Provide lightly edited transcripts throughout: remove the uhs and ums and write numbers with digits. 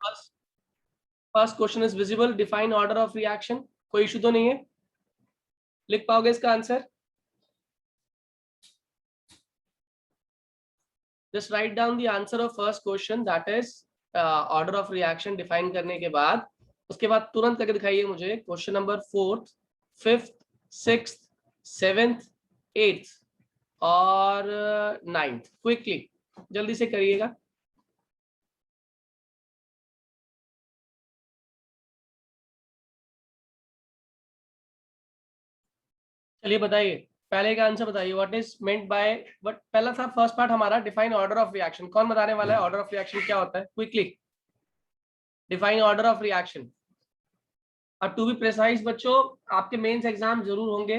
First question is visible, define order of reaction. कोई issue तो नहीं है, लिख पाओगे इसका answer? Just write down the answer of first question, that is order of reaction define करने के बाद उसके बाद तुरंत करके दिखाइए मुझे question number 4th, 5th, 6th, 7th, 8th और 9th। क्विकली जल्दी से करिएगा। चलिए बताइए, पहले का आंसर बताइए, what is meant by, but पहला था फर्स्ट पार्ट हमारा डिफाइन ऑर्डर ऑफ रिएक्शन। कौन बताने वाला है ऑर्डर ऑफ रिएक्शन क्या होता है? Quickly define order of reaction. अब टू बी प्रिसाइज बच्चों, आपके मेंस एग्जाम जरूर होंगे।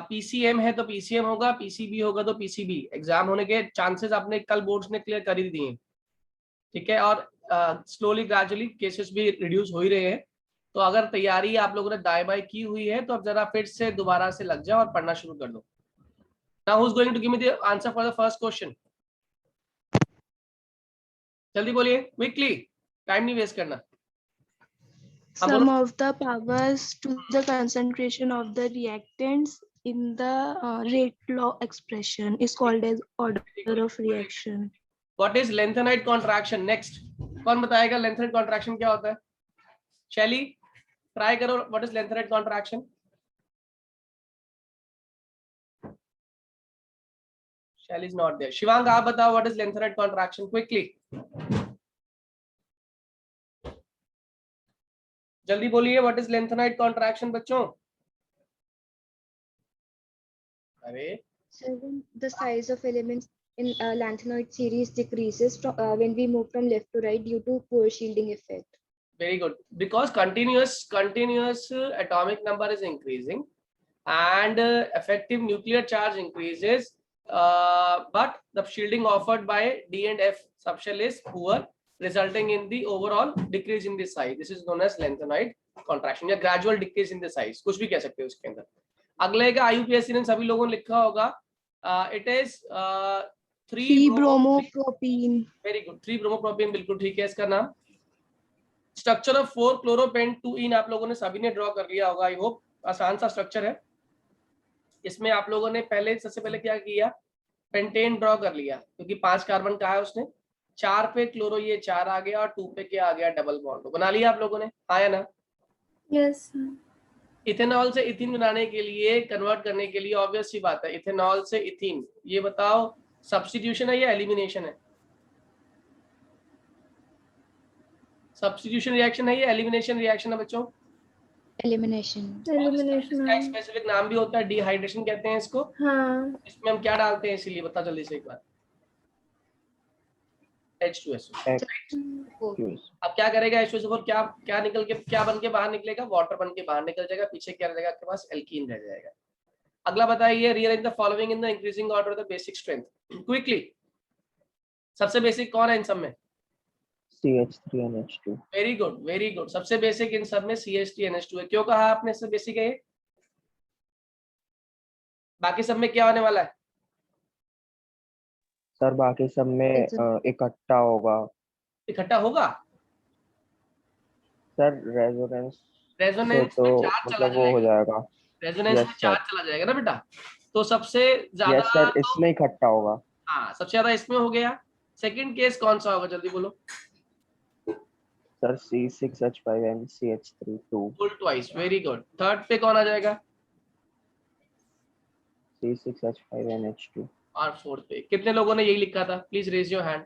पीसीएम है तो पीसीएम होगा, पीसीबी होगा तो पीसीबी। एग्जाम होने के चांसेस आपने कल बोर्ड्स ने क्लियर कर ही दिए, ठीक है। और स्लोली ग्रेजुअली केसेस भी रिड्यूस हो ही रहे हैं। तो अगर तैयारी आप लोगों ने दाएं बाएं की हुई है तो अब जरा फिर से दोबारा से लग जाओ और पढ़ना शुरू कर दो। Now who is going to give me the answer for the first question? जल्दी बोलिए, क्विकली, टाइम नहीं वेस्ट करना। Sum of the powers to the concentration of the reactants in the rate law expression is called as order of reaction. What is lengthenite contraction? Next, कौन बताएगा lengthenite contraction क्या होता है? शैली try करो, what is lengthenite contraction? शैली is not there. Shivang आप बताओ, what is lengthenite contraction? Quickly, जल्दी बोलिए, what is lengthenite contraction बच्चों? अरे the size of elements in lanthanoid series decreases when we move from left to right due to poor shielding effect. Very good, because continuous atomic number is increasing and effective nuclear charge increases, but the shielding offered by D and F subshell is poor, resulting in the overall decrease in the size. This is known as lengthenite contraction या gradual decrease in the size, कुछ भी कह सकते हो उसके अंदर। अगले का IUPAC ने सभी लोगों ने लिखा होगा, it is 3-bromopropene। Very good, 3-bromopropene, बिल्कुल ठीक है इसका नाम। स्ट्रक्चर ऑफ 4-chloropen-2-ene आप लोगों ने सभी ने ड्रॉ कर लिया होगा, आई होप। आसान सा स्ट्रक्चर है। इसमें आप लोगों ने सबसे पहले क्या किया, पेंटेन ड्रॉ कर लिया, क्योंकि 5 कार्बन का है उसने, 4 पे क्लोरो ये 4 आ गया और 2 पे क्या आ गया, डबल बॉन्ड बना लिया आप लोगों ने, हाँ या ना? यस। इथेनॉल से इथीन बनाने के लिए, कन्वर्ट करने के लिए ऑब्वियस सी बात है, इथेनॉल से इथीन, ये बताओ सब्स्टिट्यूशन है या एलिमिनेशन है? सब्स्टिट्यूशन रिएक्शन है या एलिमिनेशन रिएक्शन है बच्चों? एलिमिनेशन। इसका स्पेसिफिक नाम भी होता है, डिहाइड्रेशन कहते हैं इसको। हाँ। इसमें हम क्या डालते हैं, इसीलिए बता जल्दी से एक बार, H2SO। अब क्या करेगा H2SO4, क्या निकल के, क्या बन के बाहर निकलेगा, वाटर बन के बाहर निकल जाएगा, पीछे क्या रहेगा आपके पास, एल्कीन रह जाएगा। अगला बताइए, rearrange the following in the increasing order of the basic strength. Quickly, सबसे बेसिक कौन है इन सब में? CH3NH2। Very good, very good, सबसे बेसिक इन सब में CH3NH2 है। क्यों कहा आपने सबसे बेसिक है? बाकी सब में क्या होने वाला है सर? बाकी सब में इकट्ठा होगा। इकट्ठा होगा सर, रेजोनेंस रेजोनेंस में चार्ज चला मतलब वो हो जाएगा। रेजोनेंस में चार्ज चला जाएगा ना बेटा। तो सबसे ज्यादा सर इसमें इकट्ठा होगा। हाँ, सबसे ज्यादा इसमें हो गया। सेकंड केस कौन सा होगा, जल्दी बोलो sir. C6H5NCH3 2। Full twice, very good. Third पे कौन आ जाएगा? C6H5NH2। और फोर्थ पे कितने लोगों ने यही लिखा था? Please raise your hand.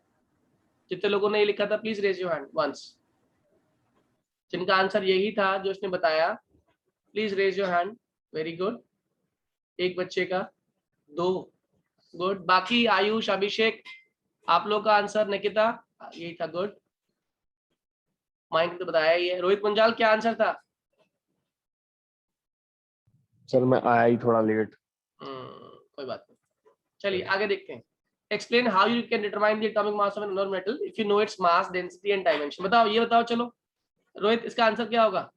जितने लोगों ने ये लिखा था please raise your hand once. जिनका आंसर यही था जो उसने बताया, please raise your hand. Very good, एक बच्चे का, 2, गुड। बाकी आयुष, अभिषेक, आप लोग का आंसर, निकिता यही था, गुड। माइक तो बताया ही है। रोहित पंजाल क्या आंसर था? सर मैं आया ही थोड़ा लेट। कोई बात नहीं, चलिए आगे देखते हैं। Explain how you can determine the atomic mass of an unknown metal if you know its mass, density and dimension. बताओ, ये बताओ। चलो रोहित, इसका आंसर क्या होगा?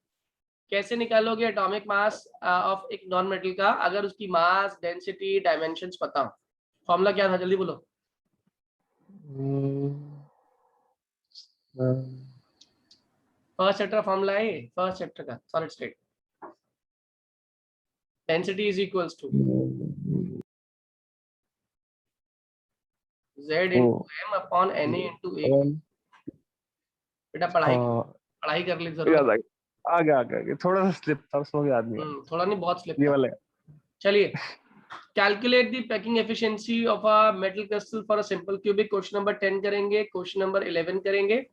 कैसे निकालोगे एटॉमिक मास ऑफ एक नॉन मेटल का अगर उसकी मास, डेंसिटी, डायमेंशंस पता हो? फॉर्मूला क्या था, जल्दी बोलो। फर्स्ट चैप्टर फॉर्मूला है, फर्स्ट चैप्टर का solid state. Density is equals to Z into M upon Na into A। बेटा पढ़ाई कर ली जरूर। आगे थोड़ा सा स्लिप था, उसमें याद नहीं है। थोड़ा नहीं, बहुत स्लिप ये था। वाला चलिए, calculate the packing efficiency of a metal crystal for a simple cubic, question number 10 करेंगे, क्वेश्चन नंबर 11 करेंगे,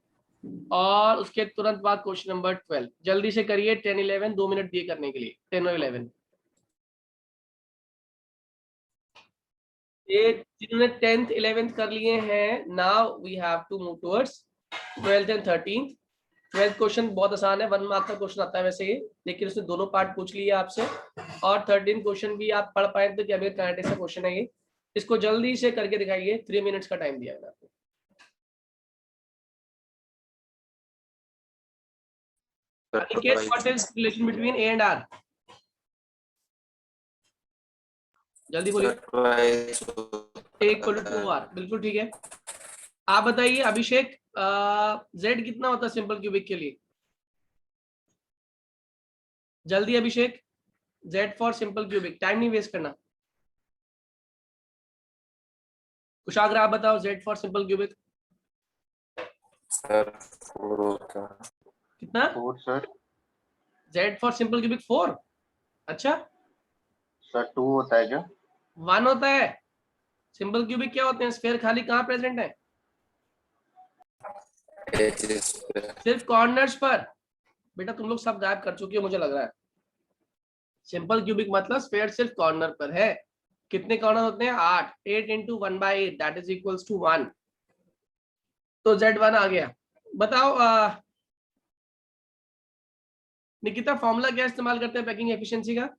और उसके तुरंत बाद क्वेश्चन नंबर 12। जल्दी से करिए, 10 11 2 मिनट दिए करने के लिए। 10 और 11 ये जिन्होंने 10th 11th कर लिए हैं, now we have to move towards 12th and 13th। 12th question बहुत आसान है, 1 मार्क का क्वेश्चन आता है वैसे ये, लेकिन उसने दोनों पार्ट पूछ लिए आपसे। और 13 क्वेश्चन भी आप पढ़ पाए तो क्या काइनेटिक्स का क्वेश्चन है ये, इसको जल्दी से करके दिखाइए। 3 मिनट्स का टाइम दिया है आपको। What is relation between A and R? जल्दी बोलिए। A=2R, बिल्कुल ठीक है। आप बताइए अभिषेक, Z कितना होता है सिंपल क्यूबिक के लिए? जल्दी अभिषेक, Z for simple cubic, time नहीं वेस्ट करना। कुशाग्र आप बताओ, Z for simple cubic sir 4 होता है। कितना? 4 sir. Z for simple cubic 4। अच्छा, सर 2 होता है क्या? 1 होता है। सिंपल क्यूबिक क्या होते हैं? स्फीयर खाली कहाँ प्रेजेंट है? एजेस पे। सिर्फ कॉर्नर्स पर। बेटा तुम लोग सब गायब कर चुके हो मुझे लग रहा है। सिंपल क्यूबिक मतलब स्फीयर सिर्फ कॉर्नर पर है। कितने कॉर्नर होते हैं? 8। 8 into 1/8 that is equals to 1। तो Z1 आ गया। बताओ निकिता, फॉर्मूला क्या इस्तेमाल करते हैं पैकिंग एफिशिएंसी का?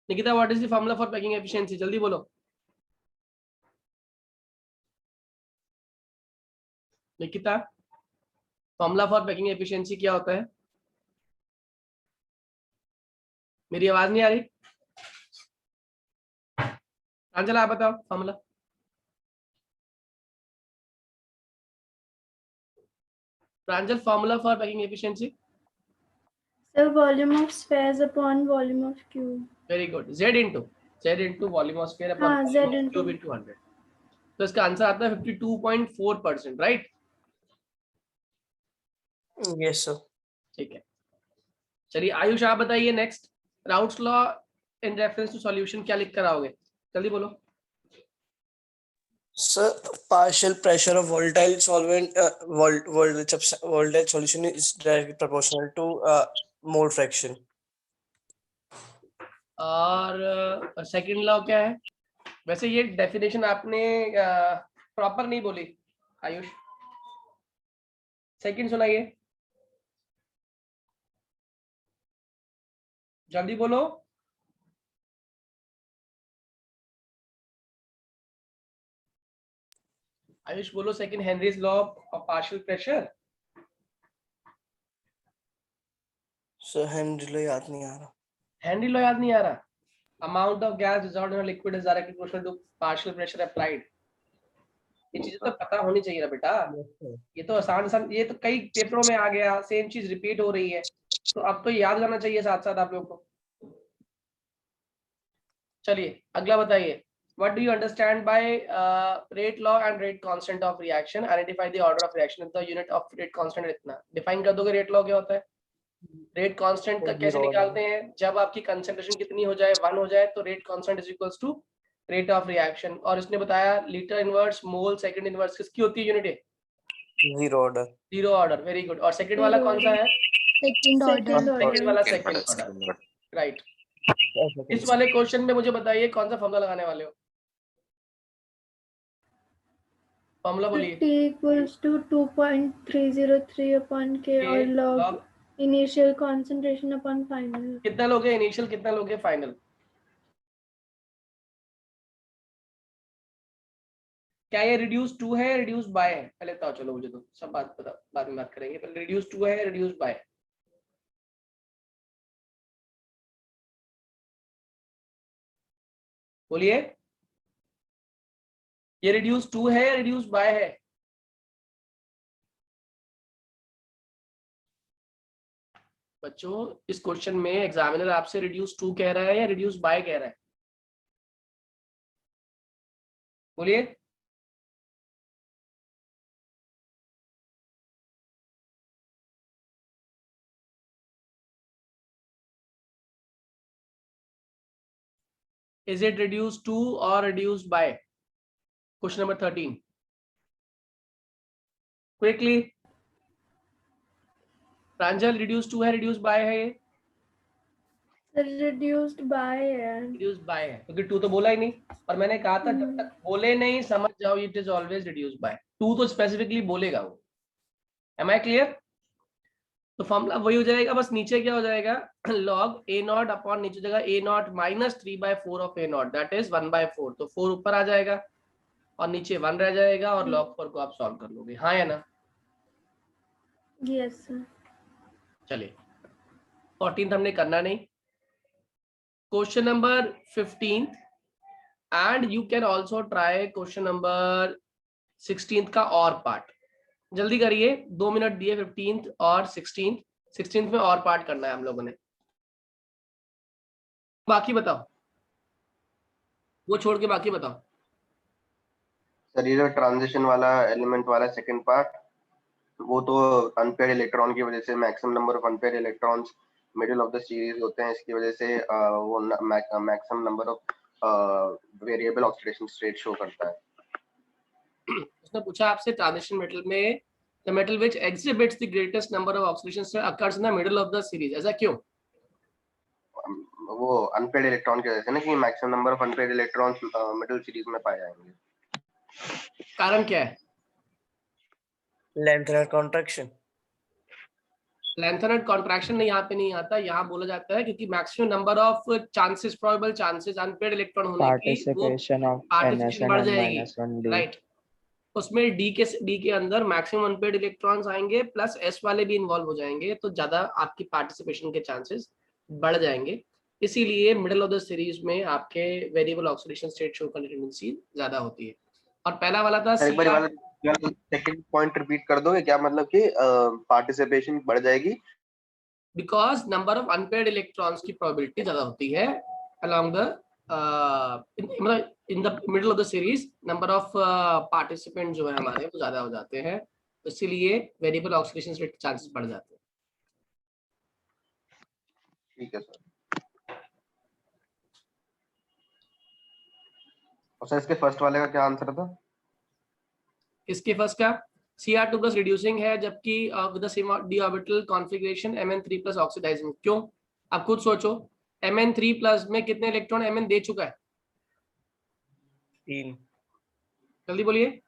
Nikita, what is the formula for packing efficiency? जल्दी बोलो। Nikita, formula for packing efficiency क्या होता है? मेरी आवाज नहीं आ रही? प्रांजल आप बताओ formula. Pranjal, formula for packing efficiency? The volume of spheres upon volume of cube. Very good. Z into volume of sphere upon हाँ, Z volume of into- cube into 100। तो इसका आंसर आता है 52.4%, राइट? Yes sir. ठीक है, चलिए आयुष आप बताइए next. Raoult's law in reference to solution क्या लिख कर आओगे? जल्दी बोलो। Sir, partial pressure of volatile solvent, volatile solution is directly proportional to mole fraction. और सेकंड लॉ क्या है? वैसे ये डेफिनेशन आपने प्रॉपर नहीं बोली आयुष। सेकंड सुनाइए, जल्दी बोलो। आयुष बोलो second, Henry's law of partial pressure. Sir Henry law याद नहीं आ रहा। हेनरी लॉ याद नहीं आ रहा? Amount of gas dissolved in a liquid is directly proportional to partial pressure applied. ये चीजें तो पता होनी चाहिए ना बेटा। ये तो आसान, ये तो कई पेपरों में आ गया, सेम चीज रिपीट हो रही है, तो अब तो याद करना चाहिए साथ साथ आप लोग को। चलिए अगला बताइए। What do you understand by rate law and rate constant of reaction? Identify the order of reaction. The unit of rate constant इतना define कर दोगे। rate law क्या होता है? rate constant का कैसे निकालते हैं? जब आपकी concentration कितनी हो जाए, 1 हो जाए, तो rate constant is equals to rate of reaction। और इसने बताया लीटर इनवर्स, मोल, सेकंड इनवर्स किसकी होती है unit? Zero order. Zero order, very good. और सेकंड वाला कौन सा है? Second order. सेकंड वाला सेकंड ऑर्डर, राइट। इस वाले क्वेश्चन में मुझे बताइए कौन सा फॉर्मूला लगाने वाले हो? फॉर्मूला बोलिए। T equals to 2.303 upon K K और log log initial concentration upon final. कितना लोगे इनिशियल, कितना लोगे फाइनल? क्या ये रिड्यूस टू है, रिड्यूस बाय है? पहले बताओ, चलो मुझे तो सब बात पता, बाद में बात करेंगे। पहले रिड्यूस टू है, रिड्यूस बाय? बोलिए। ये रिड्यूस टू है या रिड्यूस बाय है? बच्चों इस क्वेश्चन में एग्जामिनर आपसे रिड्यूस टू कह रहा है या रिड्यूस बाय कह रहा है? बोलिए। Is it reduced to or reduced by? Question number 13. Quickly. Pranjal reduced to है reduced by है ये? reduced by है। reduced by है क्योंकि टू तो बोला ही नहीं, और मैंने कहा था जब तक बोले नहीं समझ जाओ it is always reduced by। Two तो स्पेसिफिकली बोलेगा वो। Am I clear? तो फॉर्मूला वही हो जाएगा, बस नीचे क्या हो जाएगा, log a नॉट अपॉन नीचे जगह a not minus 3/4 of a not, that is 1/4। तो 4 ऊपर आ जाएगा और नीचे 1 रह जाएगा और log 4 को आप सॉल्व कर लोगे, हाँ या ना? Yes sir. चलिए 14th हमने करना नहीं। Question number 15 and you can also try question number 16th का और पार्ट। जल्दी करिए, 2 मिनट दिए 15th और 16th में और पार्ट करना है हम लोगों ने। बाकी बताओ, वो छोड़ के बाकी बताओ। सर ये जो ट्रांजिशन वाला एलिमेंट वाला सेकंड पार्ट, वो तो अनपेयर्ड इलेक्ट्रॉन की वजह से maximum number of unpaired electrons middle of the series होते हैं, इसकी वजह से वो maximum number of variable oxidation state show करता है। उसने पूछा आपसे ट्रांजिशन मेटल में the metal which exhibits the greatest number of oxidation state occurs in the middle of the series, ऐसा क्यों? वो अनपेयर्ड इलेक्ट्रॉन की वजह से ना, कि maximum number of unpaired electrons middle series में पाए जाएंगे। कारण क्या है? Lengthener contraction। लेंथनर कॉन्ट्रैक्शन नहीं, यहाँ पे नहीं आता, यहाँ बोला जाता है क्योंकि maximum number of chances, probable chances unpaired electron होने की, पार्टिसिपेशन ऑफ पार्टिसिपेशन बढ़ जाएगी, -1 राइट। उसमें डी के अंदर मैक्सिमम अनपेयर्ड इलेक्ट्रॉन्स आएंगे प्लस एस वाले भी इन्वॉल्व हो जाएंगे, तो ज्यादा आपकी पार्टिसिपेशन के चांसेस बढ़ जाएंगे। इसीलिए मिडिल ऑफ द सीरीज में आपके वेरिएबल ऑक्सीडेशन स्टेट शो करने की टेंडेंसी ज्यादा होती है। और पहला वाला था एक बार वाला सेकंड पॉइंट रिपीट कर दोगे क्या? मतलब कि पार्टिसिपेशन बढ़ जाएगी because number of unpaired electrons की प्रोबेबिलिटी ज्यादा होती है along the in the middle of the series, number of participant जो है हमारे वो ज्यादा हो जाते हैं, इसीलिए वेरिएबल ऑक्सीडेशन स्टेट के चांसेस बढ़ जाते हैं। ठीक है सर। और सर इसके फर्स्ट वाले का क्या आंसर था? इसके फर्स्ट का Cr2 प्लस रिड्यूसिंग है, जबकि with the same D orbital configuration Mn3 plus oxidizing. क्यों? आप खुद सोचो, Mn3 प्लस में कितने इलेक्ट्रॉन Mn दे चुका है? 3। जल्दी बोलिए।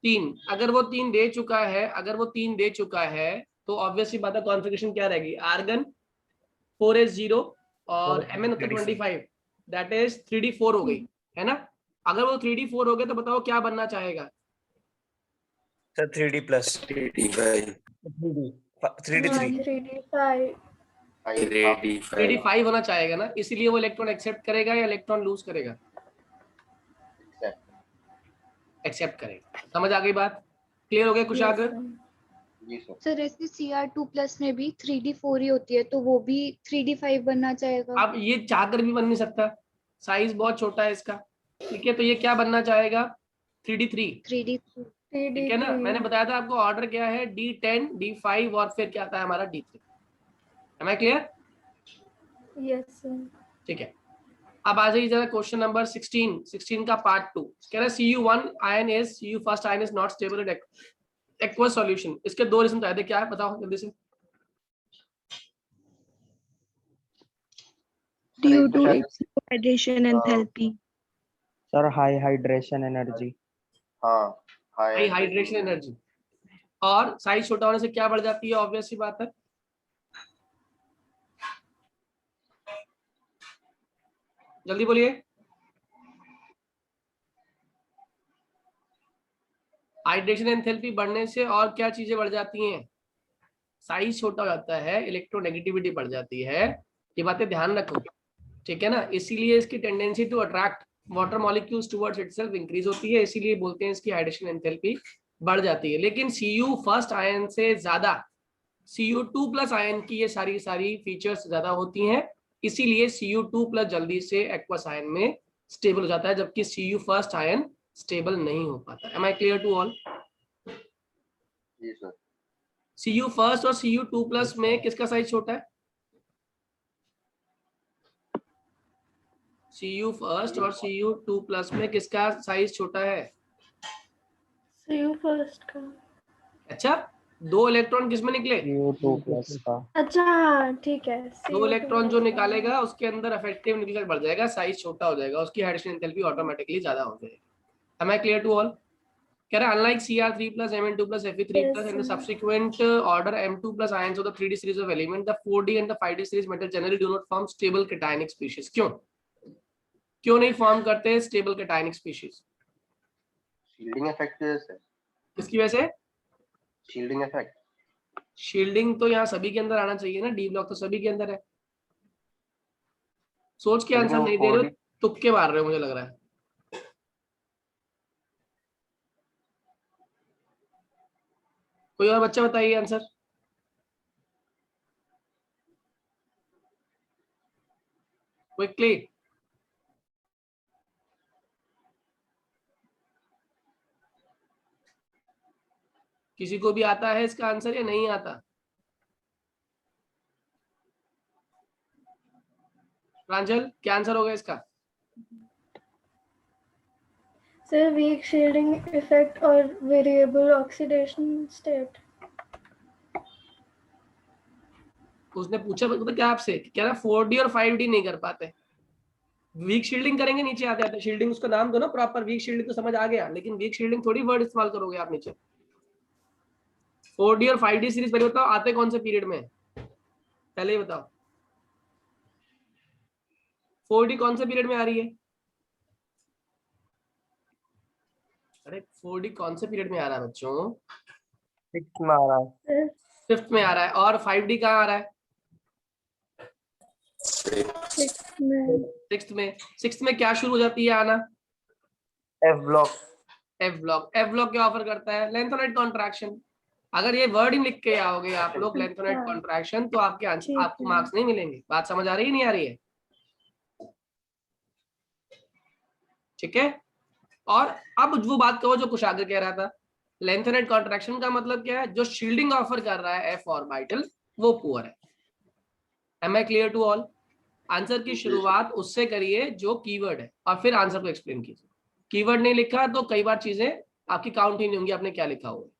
3। अगर वो 3 दे चुका है तो ऑब्वियसली बात है कॉन्फ़िगरेशन क्या रहेगी? आर्गन 4s0 और Mn होता है 25, दैट इज 3d4 हो गई, है ना? अगर वो 3d4 हो गए तो बताओ क्या बनना चाहेगा? Sir 3d plus 3d5 3d5 होना चाहेगा ना, इसीलिए वो इलेक्ट्रॉन एक्सेप्ट करेगा या इलेक्ट्रॉन लूज करेगा? एक्सेप्ट करेगा। समझ आ गई बात? क्लियर हो गया कुशागर? जी सर। सर ऐसे Cr2 प्लस में भी 3d4 ही होती है, तो वो भी 3d5 बनना चाहेगा। अब ये चाहकर भी बन नहीं सकता, साइज बहुत छोटा है इसका, ठीक है? तो ये क्या बनना चाहेगा? 3d3, 3d3 ठीक है ना? मैंने बताया था आपको ऑर्डर क्या है, d10 d5 और फिर क्या आता है हमारा d3। Am I clear? Yes sir. ठीक है, अब आ जाइए जरा क्वेश्चन नंबर 16 का पार्ट 2। कह रहा है Cu1 ion is Cu first ion is not stable in aqueous solution. इसके दो रीजन बताए थे, क्या है बताओ जल्दी से। Due to hydration enthalpy. Sir high hydration energy. हाँ, हाई हाइड्रेशन एनर्जी, और साइज छोटा होने से क्या बढ़ जाती है? ऑब्वियस सी बात है, जल्दी बोलिए। हाइड्रेशन एंथैल्पी बढ़ने से और क्या चीजें बढ़ जाती हैं? साइज छोटा हो जाता है, इलेक्ट्रोनेगेटिविटी बढ़ जाती है, ये बातें ध्यान रखो, ठीक है ना? इसीलिए इसकी tendency to attract water molecules towards itself increase होती है, इसीलिए बोलते हैं इसकी हाइड्रेशन एंथैल्पी बढ़ जाती है। लेकिन Cu फर्स्ट आयन से ज्यादा Cu2 प्लस आयन की ये सारी फीचर्स ज्यादा होती हैं, इसीलिए Cu2 प्लस जल्दी से एक्वस आयन में स्टेबल हो जाता है, जबकि Cu फर्स्ट आयन स्टेबल नहीं हो पाता। Am I clear to all? जी सर। Cu फर्स्ट और Cu2 प्लस में किसका साइज छोटा है? Cu फर्स्ट और Cu2 प्लस में किसका साइज छोटा है? CU फर्स्ट का। अच्छा, 2 इलेक्ट्रॉन किसमें निकले? CO2 प्लस का। अच्छा हाँ ठीक है। 2 इलेक्ट्रॉन जो निकालेगा उसके अंदर इफेक्टिव न्यूक्लियर बढ़ जाएगा, साइज छोटा हो जाएगा, उसकी हाइड्रेशन एंथैल्पी ऑटोमेटिकली ज्यादा हो जाएगी। Am I clear to all? कह रहा है unlike Cr3 plus Mn2 plus Fe3 plus and the subsequent order M2 plus ions of the 3D series of element, the 4D and the 5D series metal generally do not form stable cationic species. क्यों नहीं form करते stable cationic species? Shielding effect है sir. किसकी वजह से? Shielding effect. Shielding तो यहाँ सभी के अंदर आना चाहिए ना, डी ब्लॉक तो सभी के अंदर है। सोच के आंसर नहीं दे रहे हो, तुक्के मार रहे हो मुझे लग रहा है। कोई और बच्चा बताइए आंसर। क्विकली। किसी को भी आता है इसका आंसर या नहीं आता? प्रांजल, क्या आंसर होगा इसका? सर वीक शील्डिंग इफेक्ट और वेरिएबल ऑक्सीडेशन स्टेट। उसने पूछा तो क्या आपसे, कह रहा 4D और 5D नहीं कर पाते, वीक शील्डिंग करेंगे नीचे आते आते। शील्डिंग उसका नाम दो ना प्रॉपर, वीक शील्डिंग तो समझ आ गया, लेकिन वीक शील्डिंग थोड़ी वर्ड इस्तेमाल करोगे आप नीचे। 4D और 5D सीरीज पहले बताओ आते कौन से पीरियड में, पहले ही बताओ। 4D कौन से पीरियड में आ रही है? अरे 4D कौन से पीरियड में आ रहा है बच्चों? 6th में आ रहा है। 5th में आ रहा है। और 5D कहाँ आ रहा है? 6th में। 6th में क्या शुरू हो जाती है आना? F block। F ब्लॉक क्या ऑफर करता है? लेंथोनाइट कॉन्ट्रैक्शन। अगर ये वर्ड ही लिख के आओगे आप लोग लेंथोनाइट कॉन्ट्रैक्शन, तो आपके आंसर आपको मार्क्स नहीं मिलेंगे। बात समझ आ रही है नहीं आ रही है? ठीक है। और अब वो बात कहो जो कुशाग्र कह रहा था, लेंथोनाइट कॉन्ट्रैक्शन का मतलब क्या है? जो शील्डिंग ऑफर कर रहा है F ऑर्बिटल वो पुअर है। Am I clear to all? Answer की शुरुआत उससे करिए जो कीवर्ड है और फिर आंसर को एक्सप्लेन कीजिए। कीवर्ड नहीं लिखा तो कई बार चीजें आपकी काउंट ही नहीं होंगी आपने क्या लिखा हुआ है।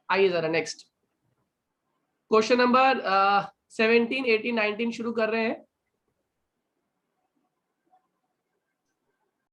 आइए जरा नेक्स्ट क्वेश्चन नंबर 17, 18, 19 शुरू कर रहे हैं।